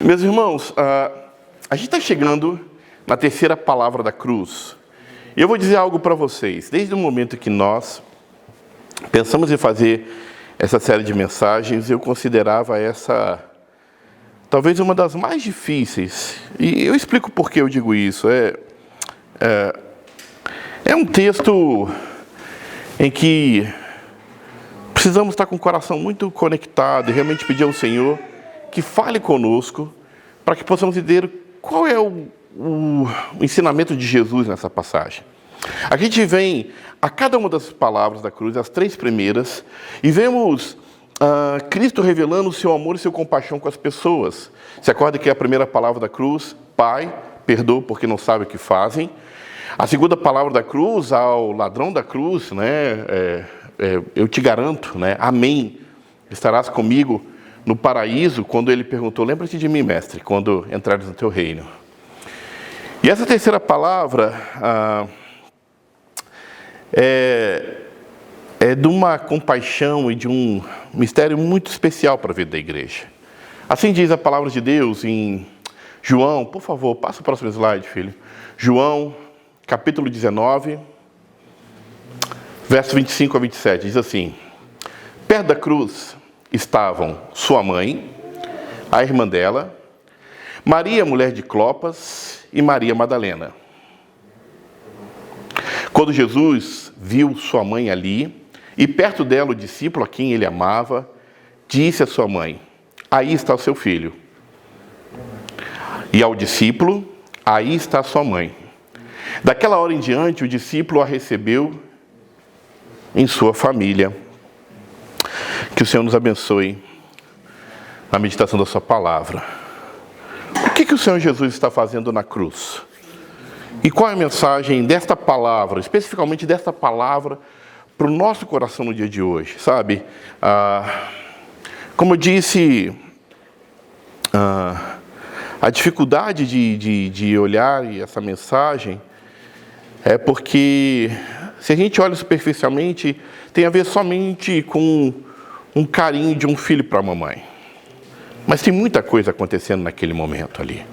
Meus irmãos, a gente está chegando na terceira palavra da cruz. E eu vou dizer algo para vocês. Desde o momento que nós pensamos em fazer essa série de mensagens, eu considerava essa talvez uma das mais difíceis. E eu explico por que eu digo isso. É um texto em que precisamos estar com o coração muito conectado e realmente pedir ao Senhor que fale conosco, para que possamos entender qual é o ensinamento de Jesus nessa passagem. A gente vem a cada uma das palavras da cruz, as três primeiras, e vemos Cristo revelando o seu amor e sua compaixão com as pessoas. Se acorda que é a primeira palavra da cruz: Pai, perdoa porque não sabem o que fazem. A segunda palavra da cruz, ao ladrão da cruz, eu te garanto, amém, estarás comigo no paraíso, quando ele perguntou: lembra-te de mim, mestre, quando entrares no teu reino. E essa terceira palavra é de uma compaixão e de um mistério muito especial para a vida da igreja. Assim diz a palavra de Deus em João. Por favor, passa o próximo slide, filho. João, capítulo 19, verso 25 a 27, diz assim: perto da cruz estavam sua mãe, a irmã dela, Maria, mulher de Clopas, e Maria Madalena. Quando Jesus viu sua mãe ali, e perto dela o discípulo a quem ele amava, disse à sua mãe: aí está o seu filho. E ao discípulo: aí está a sua mãe. Daquela hora em diante, o discípulo a recebeu em sua família. Que o Senhor nos abençoe na meditação da sua palavra. O que o Senhor Jesus está fazendo na cruz? E qual é a mensagem desta palavra, especificamente desta palavra, para o nosso coração no dia de hoje? Sabe, como eu disse, a dificuldade de olhar essa mensagem é porque, se a gente olha superficialmente, tem a ver somente com um carinho de um filho para a mamãe. Mas tem muita coisa acontecendo naquele momento ali.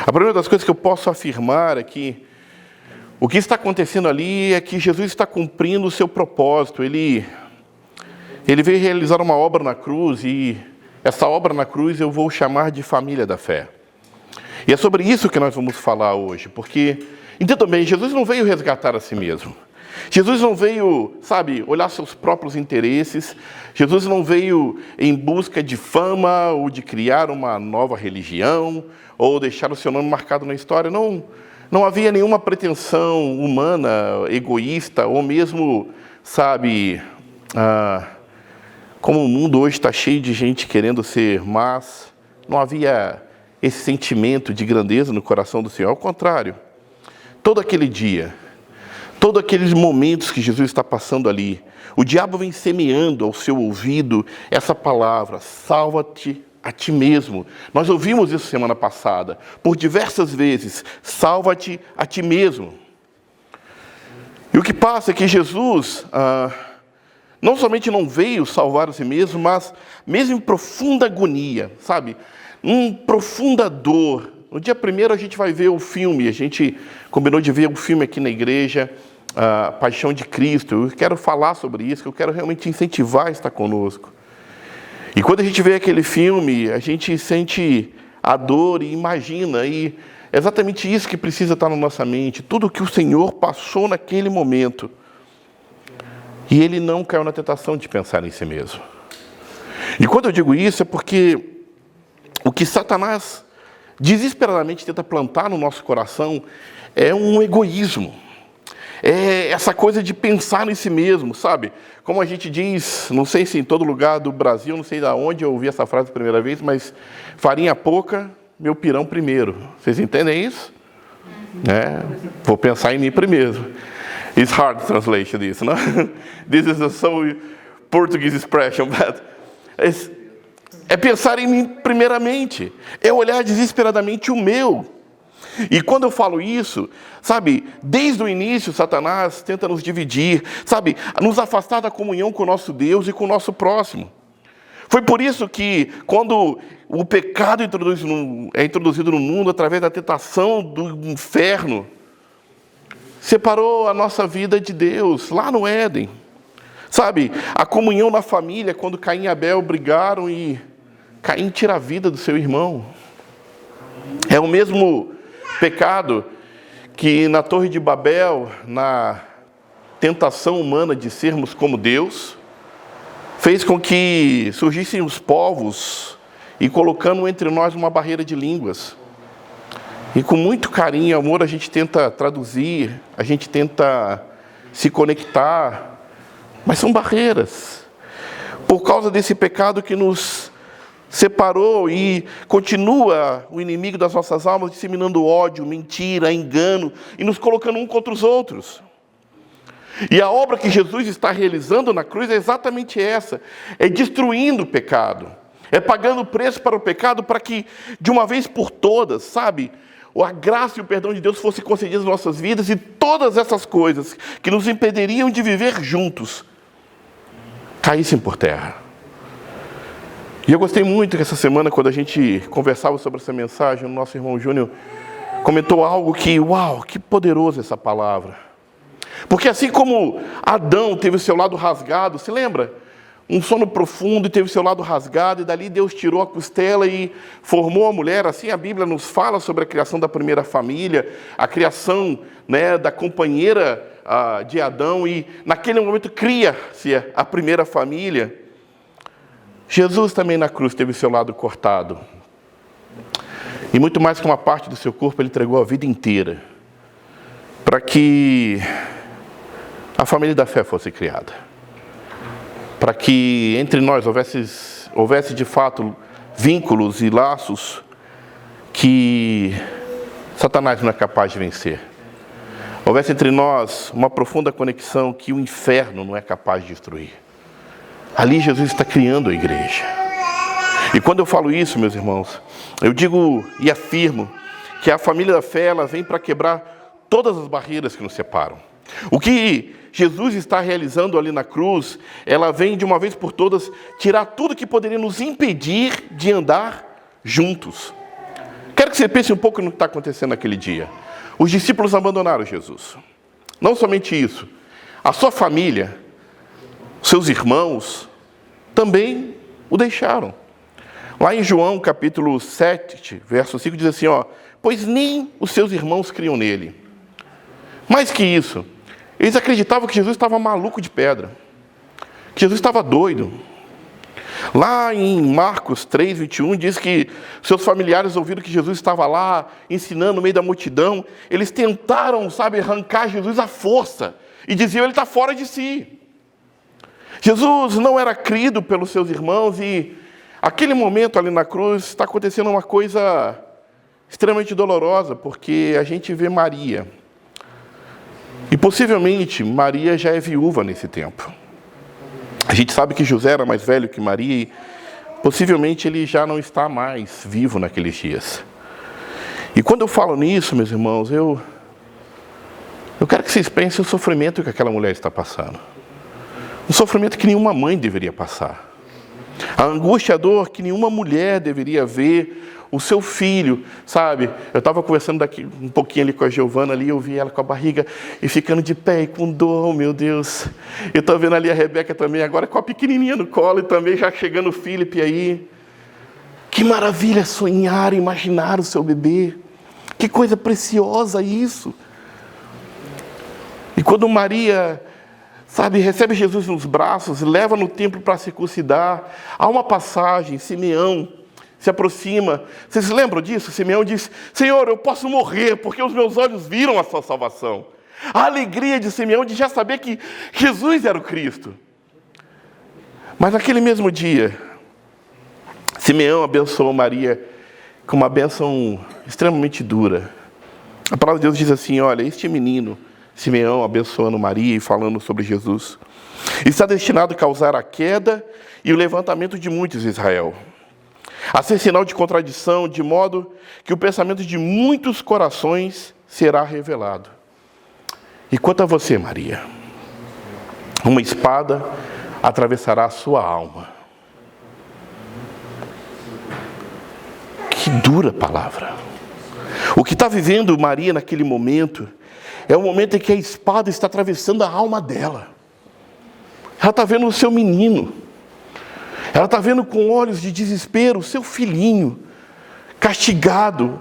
A primeira das coisas que eu posso afirmar é que o que está acontecendo ali é que Jesus está cumprindo o seu propósito. Ele veio realizar uma obra na cruz, e essa obra na cruz eu vou chamar de família da fé. E é sobre isso que nós vamos falar hoje, porque, entenda bem, Jesus não veio resgatar a si mesmo. Jesus não veio, olhar seus próprios interesses. Jesus não veio em busca de fama ou de criar uma nova religião ou deixar o seu nome marcado na história. Não havia nenhuma pretensão humana, egoísta, ou mesmo, como o mundo hoje está cheio de gente querendo ser más, não havia esse sentimento de grandeza no coração do Senhor. Ao contrário, todo aquele dia, todos aqueles momentos que Jesus está passando ali, o diabo vem semeando ao seu ouvido essa palavra: salva-te a ti mesmo. Nós ouvimos isso semana passada, por diversas vezes: salva-te a ti mesmo. E o que passa é que Jesus não somente não veio salvar a si mesmo, mas mesmo em profunda agonia, em profunda dor. No dia 1º a gente vai ver o filme, a gente combinou de ver o filme aqui na igreja, a Paixão de Cristo. Eu quero falar sobre isso, que eu quero realmente incentivar a estar conosco. E quando a gente vê aquele filme, a gente sente a dor e imagina, e é exatamente isso que precisa estar na nossa mente, tudo o que o Senhor passou naquele momento. E ele não caiu na tentação de pensar em si mesmo. E quando eu digo isso é porque o que Satanás desesperadamente tenta plantar no nosso coração é um egoísmo. É essa coisa de pensar em si mesmo, Como a gente diz, não sei se em todo lugar do Brasil, não sei de onde eu ouvi essa frase a primeira vez, mas farinha pouca, meu pirão primeiro. Vocês entendem isso? Vou pensar em mim primeiro. It's hard to translate this, no? This is a so Portuguese expression, but é pensar em mim primeiramente, é olhar desesperadamente o meu. E quando eu falo isso, desde o início, Satanás tenta nos dividir, nos afastar da comunhão com o nosso Deus e com o nosso próximo. Foi por isso que, quando o pecado é introduzido no mundo através da tentação do inferno, separou a nossa vida de Deus, lá no Éden. Sabe, a comunhão na família, quando Caim e Abel brigaram e Caim tira a vida do seu irmão. É o mesmo pecado que na Torre de Babel, na tentação humana de sermos como Deus, fez com que surgissem os povos e colocando entre nós uma barreira de línguas. E com muito carinho e amor a gente tenta traduzir, a gente tenta se conectar, mas são barreiras. Por causa desse pecado que nos separou e continua o inimigo das nossas almas disseminando ódio, mentira, engano e nos colocando um contra os outros. E a obra que Jesus está realizando na cruz é exatamente essa, é destruindo o pecado, é pagando o preço para o pecado para que de uma vez por todas, sabe, a graça e o perdão de Deus fossem concedidos nas nossas vidas e todas essas coisas que nos impediriam de viver juntos caíssem por terra. E eu gostei muito que essa semana, quando a gente conversava sobre essa mensagem, o nosso irmão Júnior comentou algo que, uau, que poderoso essa palavra. Porque assim como Adão teve o seu lado rasgado, se lembra? Um sono profundo e teve o seu lado rasgado, e dali Deus tirou a costela e formou a mulher. Assim a Bíblia nos fala sobre a criação da primeira família, a criação, né, da companheira de Adão, e naquele momento cria-se a primeira família. Jesus também na cruz teve o seu lado cortado. E muito mais que uma parte do seu corpo, ele entregou a vida inteira para que a família da fé fosse criada. Para que entre nós houvesse de fato vínculos e laços que Satanás não é capaz de vencer. Houvesse entre nós uma profunda conexão que o inferno não é capaz de destruir. Ali Jesus está criando a igreja. E quando eu falo isso, meus irmãos, eu digo e afirmo que a família da fé, ela vem para quebrar todas as barreiras que nos separam. O que Jesus está realizando ali na cruz, ela vem de uma vez por todas tirar tudo que poderia nos impedir de andar juntos. Quero que você pense um pouco no que está acontecendo naquele dia. Os discípulos abandonaram Jesus. Não somente isso, a sua família, seus irmãos, também o deixaram. Lá em João capítulo 7, verso 5, diz assim, pois nem os seus irmãos criam nele. Mais que isso, eles acreditavam que Jesus estava maluco de pedra, que Jesus estava doido. Lá em Marcos 3, 21, diz que seus familiares ouviram que Jesus estava lá, ensinando no meio da multidão. Eles tentaram, arrancar Jesus à força, e diziam, ele está fora de si. Jesus não era crido pelos seus irmãos, e aquele momento ali na cruz está acontecendo uma coisa extremamente dolorosa, porque a gente vê Maria. E possivelmente Maria já é viúva nesse tempo. A gente sabe que José era mais velho que Maria e possivelmente ele já não está mais vivo naqueles dias. E quando eu falo nisso, meus irmãos, eu quero que vocês pensem o sofrimento que aquela mulher está passando. Um sofrimento que nenhuma mãe deveria passar. A angústia, a dor que nenhuma mulher deveria ver o seu filho, Eu estava conversando daqui um pouquinho ali com a Giovana, ali, eu vi ela com a barriga e ficando de pé e com dor, meu Deus. Eu estou vendo ali a Rebeca também, agora com a pequenininha no colo e também já chegando o Felipe aí. Que maravilha sonhar, imaginar o seu bebê. Que coisa preciosa isso. E quando Maria, recebe Jesus nos braços, leva no templo para circuncidar, há uma passagem, Simeão se aproxima. Vocês lembram disso? Simeão diz, Senhor, eu posso morrer, porque os meus olhos viram a sua salvação. A alegria de Simeão de já saber que Jesus era o Cristo. Mas naquele mesmo dia, Simeão abençoou Maria com uma bênção extremamente dura. A palavra de Deus diz assim, olha, este menino, Simeão abençoando Maria e falando sobre Jesus, está destinado a causar a queda e o levantamento de muitos em Israel, a ser sinal de contradição, de modo que o pensamento de muitos corações será revelado. E quanto a você, Maria, uma espada atravessará a sua alma. dura palavra. O que está vivendo Maria naquele momento é o momento em que a espada está atravessando a alma dela. Ela está vendo o seu menino. Ela está vendo com olhos de desespero o seu filhinho castigado,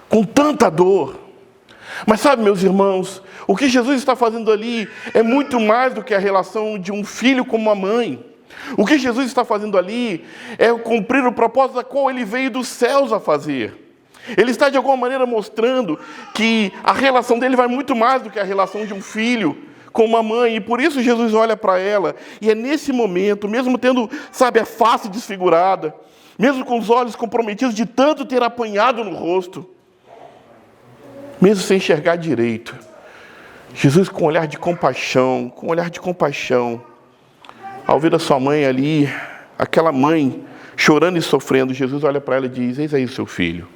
com tanta dor. Mas sabe, meus irmãos, o que Jesus está fazendo ali é muito mais do que a relação de um filho com uma mãe. O que Jesus está fazendo ali é cumprir o propósito da qual ele veio dos céus a fazer. Ele está de alguma maneira mostrando que a relação dele vai muito mais do que a relação de um filho com uma mãe. E por isso Jesus olha para ela. E é nesse momento, mesmo tendo, sabe, a face desfigurada, mesmo com os olhos comprometidos de tanto ter apanhado no rosto, mesmo sem enxergar direito, Jesus com um olhar de compaixão, ao ver a sua mãe ali, aquela mãe chorando e sofrendo, Jesus olha para ela e diz: eis aí o seu filho.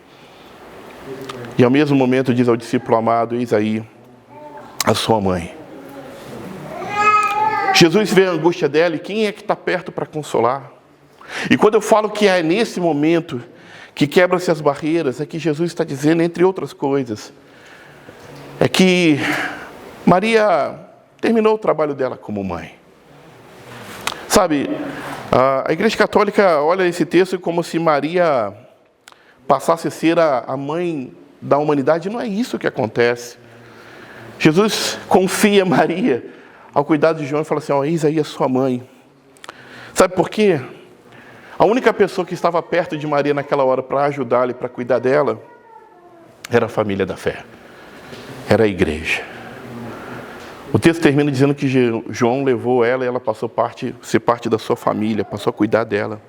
E ao mesmo momento diz ao discípulo amado: eis aí a sua mãe. Jesus vê a angústia dela e quem é que está perto para consolar? E quando eu falo que é nesse momento que quebram-se as barreiras, é que Jesus está dizendo, entre outras coisas, é que Maria terminou o trabalho dela como mãe. Sabe, a Igreja Católica olha esse texto como se Maria passasse a ser a mãe da humanidade. Não é isso que acontece. Jesus confia Maria ao cuidado de João e fala assim: ó, eis aí a sua mãe. Sabe por quê? A única pessoa que estava perto de Maria naquela hora para ajudá-la e para cuidar dela era a família da fé, era a igreja. O texto termina dizendo que João levou ela e ela passou a ser parte da sua família, passou a cuidar dela.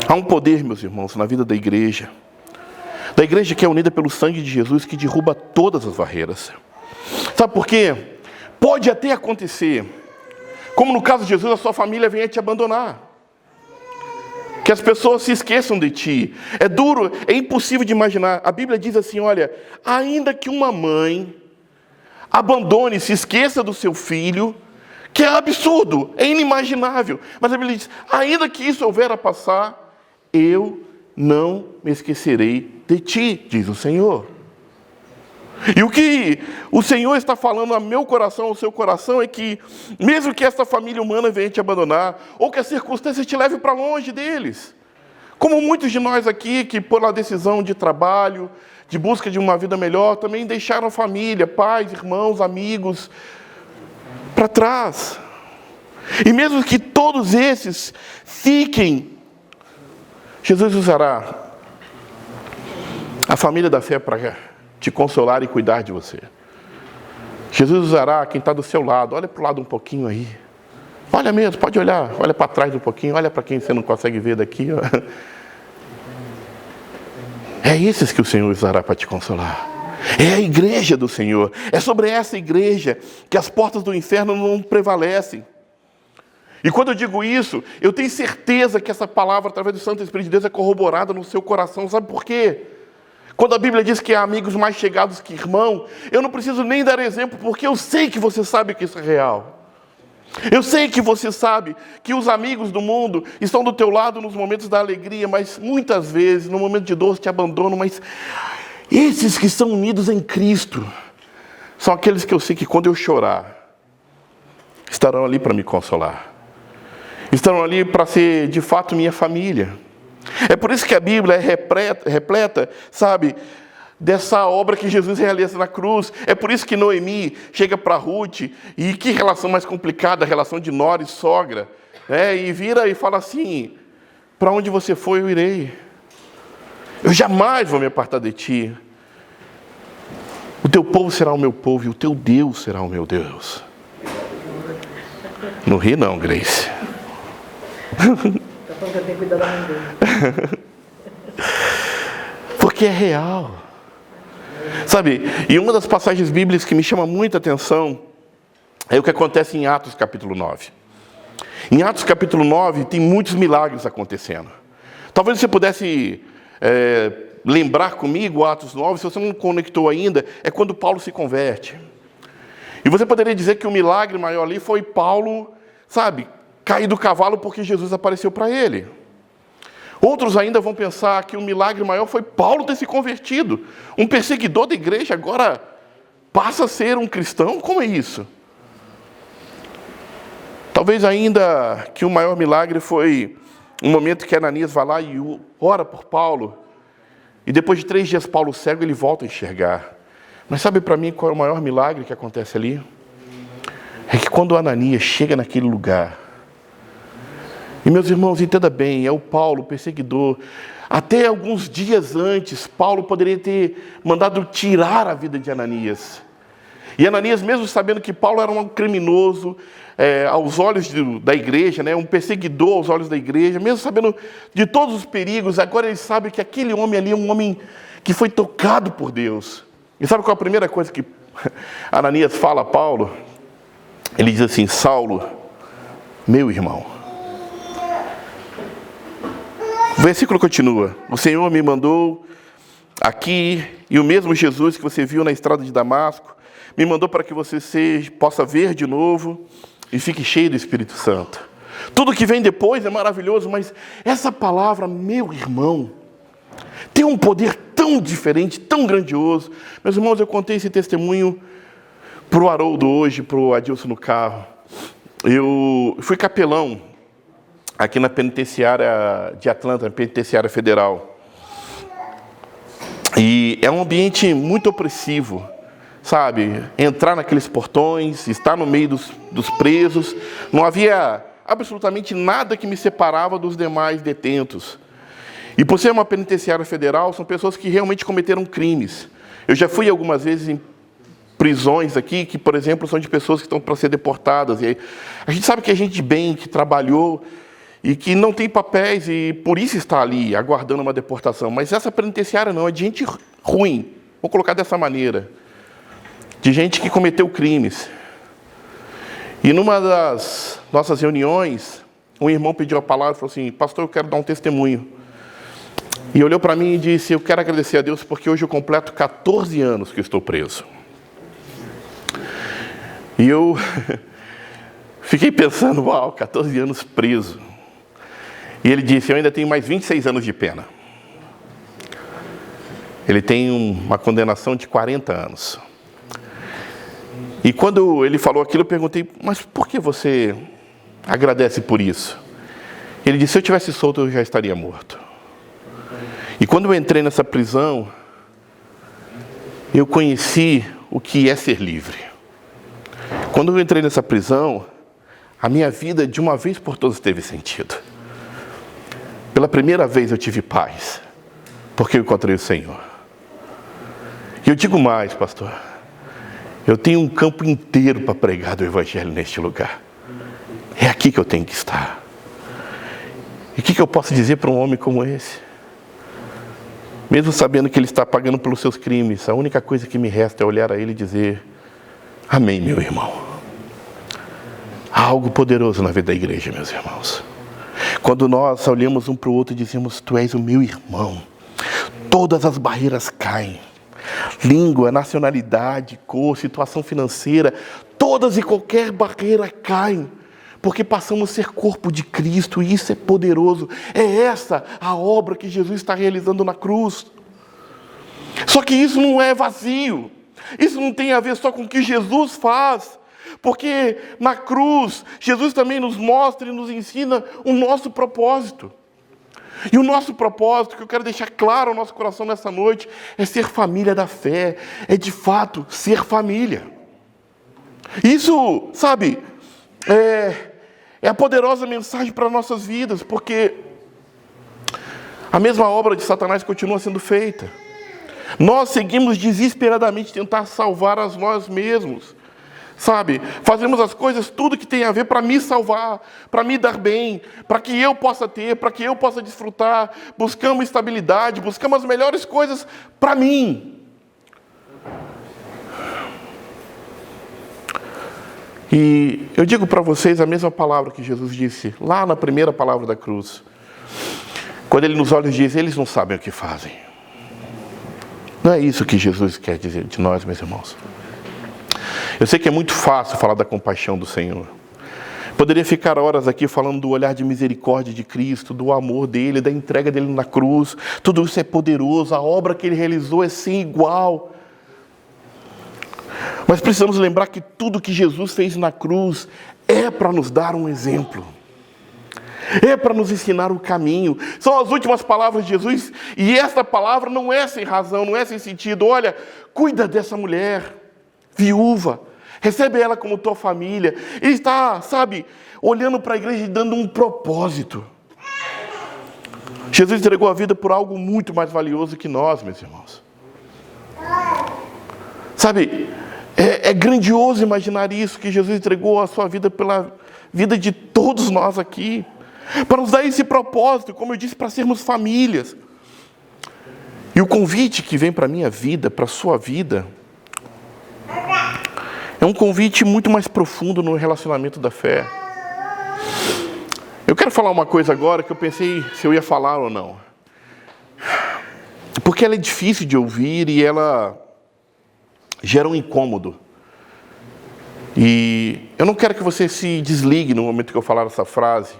Há um poder, meus irmãos, na vida da igreja que é unida pelo sangue de Jesus, que derruba todas as barreiras. Sabe por quê? Pode até acontecer, como no caso de Jesus, a sua família venha te abandonar, que as pessoas se esqueçam de ti. É duro, é impossível de imaginar. A Bíblia diz assim, olha, ainda que uma mãe abandone, se esqueça do seu filho, que é absurdo, é inimaginável. Mas a Bíblia diz, ainda que isso houver a passar, eu não me esquecerei de ti, diz o Senhor. E o que o Senhor está falando ao meu coração, ao seu coração, é que mesmo que esta família humana venha te abandonar, ou que as circunstâncias te levem para longe deles, como muitos de nós aqui, que por uma decisão de trabalho, de busca de uma vida melhor, também deixaram a família, pais, irmãos, amigos, para trás. E mesmo que todos esses fiquem, Jesus usará a família da fé para te consolar e cuidar de você. Jesus usará quem está do seu lado. Olha para o lado um pouquinho aí. Olha mesmo, pode olhar. Olha para trás um pouquinho. Olha para quem você não consegue ver daqui. Ó. É esses que o Senhor usará para te consolar. É a igreja do Senhor. É sobre essa igreja que as portas do inferno não prevalecem. E quando eu digo isso, eu tenho certeza que essa palavra, através do Santo Espírito de Deus, é corroborada no seu coração. Sabe por quê? Quando a Bíblia diz que há amigos mais chegados que irmão, eu não preciso nem dar exemplo, porque eu sei que você sabe que isso é real. Eu sei que você sabe que os amigos do mundo estão do teu lado nos momentos da alegria, mas muitas vezes, no momento de dor, te abandonam. Mas esses que são unidos em Cristo, são aqueles que eu sei que quando eu chorar, estarão ali para me consolar. Estarão ali para ser, de fato, minha família. É por isso que a Bíblia é repleta, sabe, dessa obra que Jesus realiza na cruz. É por isso que Noemi chega para Ruth, e que relação mais complicada, a relação de nora e sogra, né? E vira e fala assim: para onde você foi, eu irei. Eu jamais vou me apartar de ti. O teu povo será o meu povo, e o teu Deus será o meu Deus. Não ri não, Grace. Porque é real. Sabe, e uma das passagens bíblicas que me chama muita atenção é o que acontece em Atos capítulo 9. Em Atos capítulo 9 tem muitos milagres acontecendo. Talvez você pudesse lembrar comigo Atos 9, se você não conectou ainda, é quando Paulo se converte. E você poderia dizer que o milagre maior ali foi Paulo, sabe, cair do cavalo porque Jesus apareceu para ele. Outros ainda vão pensar que o milagre maior foi Paulo ter se convertido. Um perseguidor da igreja agora passa a ser um cristão? Como é isso? Talvez ainda que o maior milagre foi um momento que Ananias vai lá e ora por Paulo. E depois de 3 dias Paulo cego, ele volta a enxergar. Mas sabe para mim qual é o maior milagre que acontece ali? É que quando Ananias chega naquele lugar, e meus irmãos, entenda bem, é o Paulo, o perseguidor. Até alguns dias antes, Paulo poderia ter mandado tirar a vida de Ananias. E Ananias, mesmo sabendo que Paulo era um criminoso, aos olhos da igreja, um perseguidor aos olhos da igreja, mesmo sabendo de todos os perigos, agora ele sabe que aquele homem ali é um homem que foi tocado por Deus. E sabe qual é a primeira coisa que Ananias fala a Paulo? Ele diz assim: Saulo, meu irmão. O versículo continua: o Senhor me mandou aqui, e o mesmo Jesus que você viu na estrada de Damasco, me mandou para que você possa ver de novo e fique cheio do Espírito Santo. Tudo que vem depois é maravilhoso, mas essa palavra, meu irmão, tem um poder tão diferente, tão grandioso. Meus irmãos, eu contei esse testemunho para o Haroldo hoje, para o Adilson no carro. Eu fui capelão aqui na penitenciária de Atlanta, na penitenciária federal. E é um ambiente muito opressivo, sabe? Entrar naqueles portões, estar no meio dos presos. Não havia absolutamente nada que me separava dos demais detentos. E por ser uma penitenciária federal, são pessoas que realmente cometeram crimes. Eu já fui algumas vezes em prisões aqui, que, por exemplo, são de pessoas que estão para ser deportadas. E a gente sabe que é gente de bem, que trabalhou e que não tem papéis e por isso está ali, aguardando uma deportação. Mas essa penitenciária não, é de gente ruim. Vou colocar dessa maneira. De gente que cometeu crimes. E numa das nossas reuniões, um irmão pediu a palavra e falou assim: pastor, eu quero dar um testemunho. E olhou para mim e disse: eu quero agradecer a Deus porque hoje eu completo 14 anos que eu estou preso. E eu fiquei pensando: uau, 14 anos preso. E ele disse: eu ainda tenho mais 26 anos de pena. Ele tem uma condenação de 40 anos. E quando ele falou aquilo, eu perguntei: mas por que você agradece por isso? Ele disse: se eu tivesse solto, eu já estaria morto. E quando eu entrei nessa prisão, eu conheci o que é ser livre. Quando eu entrei nessa prisão, a minha vida, de uma vez por todas, teve sentido. Pela primeira vez eu tive paz, porque eu encontrei o Senhor. E eu digo mais, pastor, eu tenho um campo inteiro para pregar do Evangelho neste lugar. É aqui que eu tenho que estar. E o que eu posso dizer para um homem como esse? Mesmo sabendo que ele está pagando pelos seus crimes, a única coisa que me resta é olhar a ele e dizer: amém, meu irmão. Há algo poderoso na vida da igreja, meus irmãos. Quando nós olhamos um para o outro e dizemos: tu és o meu irmão, todas as barreiras caem. Língua, nacionalidade, cor, situação financeira, todas e qualquer barreira caem. Porque passamos a ser corpo de Cristo, e isso é poderoso. É essa a obra que Jesus está realizando na cruz. Só que isso não é vazio. Isso não tem a ver só com o que Jesus faz. Porque na cruz, Jesus também nos mostra e nos ensina o nosso propósito. E o nosso propósito, que eu quero deixar claro ao nosso coração nessa noite, é ser família da fé. É de fato ser família. Isso, sabe, é a poderosa mensagem para nossas vidas, porque a mesma obra de Satanás continua sendo feita. Nós seguimos desesperadamente tentar salvar a nós mesmos. Sabe, fazemos as coisas, tudo que tem a ver para me salvar, para me dar bem, para que eu possa ter, para que eu possa desfrutar. Buscamos estabilidade, buscamos as melhores coisas para mim. E eu digo para vocês a mesma palavra que Jesus disse lá na primeira palavra da cruz. Quando ele nos olha e diz: eles não sabem o que fazem. Não é isso que Jesus quer dizer de nós, meus irmãos. Eu sei que é muito fácil falar da compaixão do Senhor. Poderia ficar horas aqui falando do olhar de misericórdia de Cristo, do amor dele, da entrega dele na cruz. Tudo isso é poderoso, a obra que ele realizou é sem igual. Mas precisamos lembrar que tudo que Jesus fez na cruz é para nos dar um exemplo. É para nos ensinar o caminho. São as últimas palavras de Jesus. E esta palavra não é sem razão, não é sem sentido. Olha, cuida dessa mulher, viúva. Recebe ela como tua família. Ele está, olhando para a igreja e dando um propósito. Jesus entregou a vida por algo muito mais valioso que nós, meus irmãos. É grandioso imaginar isso, que Jesus entregou a sua vida pela vida de todos nós aqui. Para nos dar esse propósito, como eu disse, para sermos famílias. E o convite que vem para a minha vida, para a sua vida, é um convite muito mais profundo no relacionamento da fé. Eu quero falar uma coisa agora que eu pensei se eu ia falar ou não. Porque ela é difícil de ouvir e ela gera um incômodo. E eu não quero que você se desligue no momento que eu falar essa frase.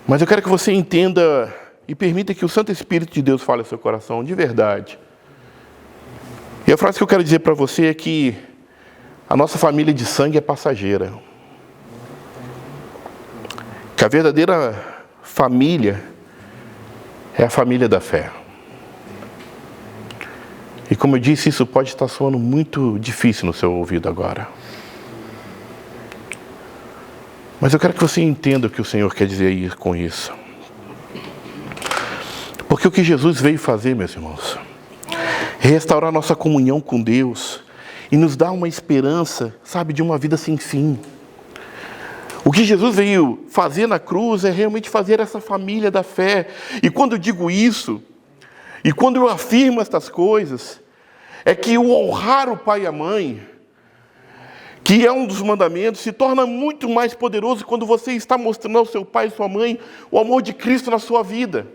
Mas eu quero que você entenda e permita que o Santo Espírito de Deus fale ao seu coração de verdade. E a frase que eu quero dizer para você é que a nossa família de sangue é passageira. Que a verdadeira família é a família da fé. E como eu disse, isso pode estar soando muito difícil no seu ouvido agora. Mas eu quero que você entenda o que o Senhor quer dizer com isso. Porque o que Jesus veio fazer, meus irmãos, é restaurar nossa comunhão com Deus e nos dar uma esperança, de uma vida sem fim. O que Jesus veio fazer na cruz é realmente fazer essa família da fé. E quando eu digo isso, e quando eu afirmo estas coisas, é que o honrar o pai e a mãe, que é um dos mandamentos, se torna muito mais poderoso quando você está mostrando ao seu pai e sua mãe o amor de Cristo na sua vida.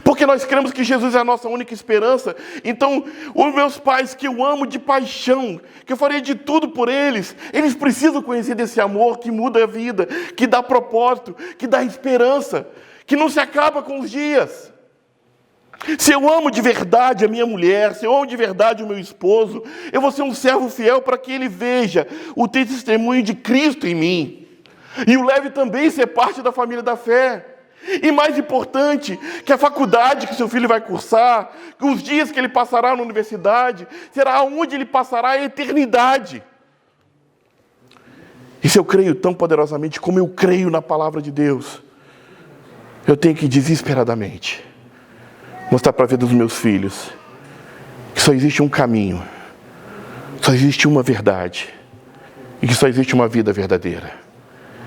Porque nós cremos que Jesus é a nossa única esperança. Então, os meus pais, que eu amo de paixão, que eu faria de tudo por eles, eles precisam conhecer desse amor que muda a vida, que dá propósito, que dá esperança, que não se acaba com os dias. Se eu amo de verdade a minha mulher, se eu amo de verdade o meu esposo, eu vou ser um servo fiel para que ele veja o testemunho de Cristo em mim. E o leve também a ser parte da família da fé. E mais importante, que a faculdade que seu filho vai cursar, que os dias que ele passará na universidade, será onde ele passará a eternidade. E se eu creio tão poderosamente como eu creio na palavra de Deus, eu tenho que desesperadamente mostrar para a vida dos meus filhos que só existe um caminho, só existe uma verdade, e que só existe uma vida verdadeira,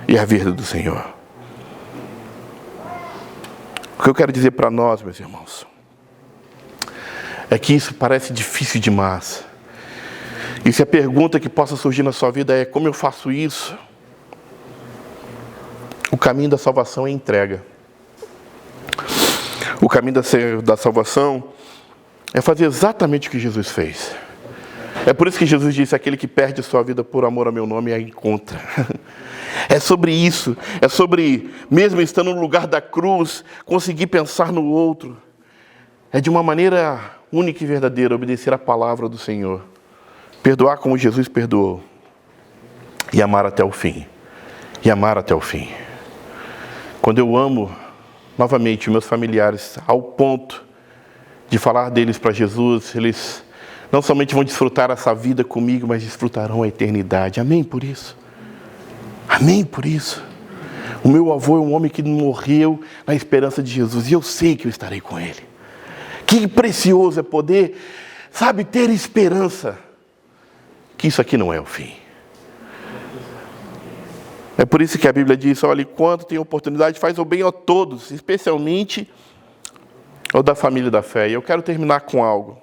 e a vida do Senhor. O que eu quero dizer para nós, meus irmãos, é que isso parece difícil demais. E se a pergunta que possa surgir na sua vida é: como eu faço isso? O caminho da salvação é entrega. O caminho da salvação é fazer exatamente o que Jesus fez. É por isso que Jesus disse: aquele que perde sua vida por amor ao meu nome a encontra. É sobre isso. É sobre, mesmo estando no lugar da cruz, conseguir pensar no outro. É de uma maneira única e verdadeira obedecer a palavra do Senhor. Perdoar como Jesus perdoou. E amar até o fim. E amar até o fim. Quando eu amo novamente meus familiares ao ponto de falar deles para Jesus, eles não somente vão desfrutar essa vida comigo, mas desfrutarão a eternidade. Amém por isso? Amém por isso? O meu avô é um homem que morreu na esperança de Jesus, e eu sei que eu estarei com ele. Que precioso é poder, ter esperança que isso aqui não é o fim. É por isso que a Bíblia diz: olha, quando tem oportunidade, faz o bem a todos, especialmente ao da família da fé. E eu quero terminar com algo.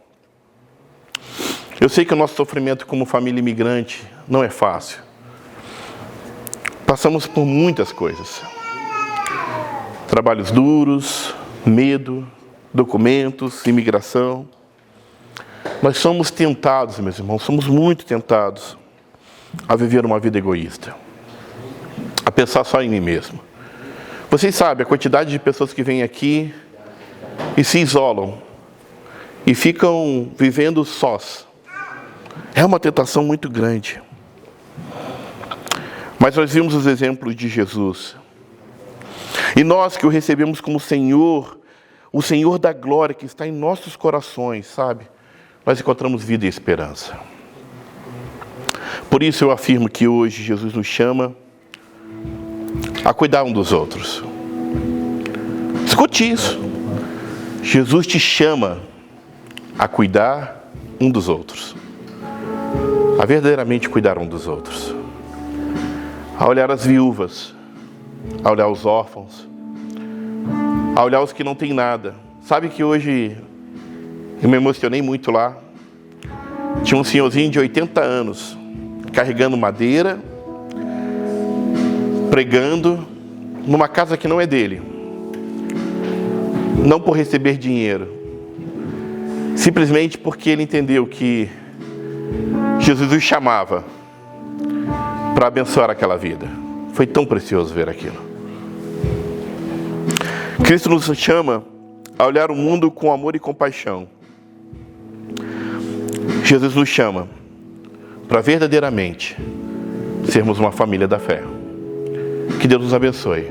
Eu sei que o nosso sofrimento como família imigrante não é fácil. Passamos por muitas coisas. Trabalhos duros, medo, documentos, imigração. Nós somos tentados, meus irmãos, somos muito tentados a viver uma vida egoísta. a pensar só em mim mesmo. Vocês sabem a quantidade de pessoas que vêm aqui e se isolam e ficam vivendo sós. É uma tentação muito grande. Mas nós vimos os exemplos de Jesus. E nós que o recebemos como Senhor, o Senhor da glória que está em nossos corações, sabe? Nós encontramos vida e esperança. Por isso eu afirmo que hoje Jesus nos chama a cuidar um dos outros. Escute isso. Jesus te chama a cuidar um dos outros. A verdadeiramente cuidar um dos outros. A olhar as viúvas, a olhar os órfãos, a olhar os que não têm nada. Sabe que hoje eu me emocionei muito lá. Tinha um senhorzinho de 80 anos, carregando madeira, pregando numa casa que não é dele. Não por receber dinheiro, simplesmente porque ele entendeu que Jesus o chamava para abençoar aquela vida. Foi tão precioso ver aquilo. Cristo nos chama a olhar o mundo com amor e compaixão. Jesus nos chama para verdadeiramente sermos uma família da fé. Que Deus nos abençoe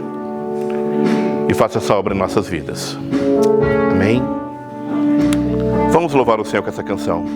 e faça essa obra em nossas vidas. Amém? Vamos louvar o Senhor com essa canção.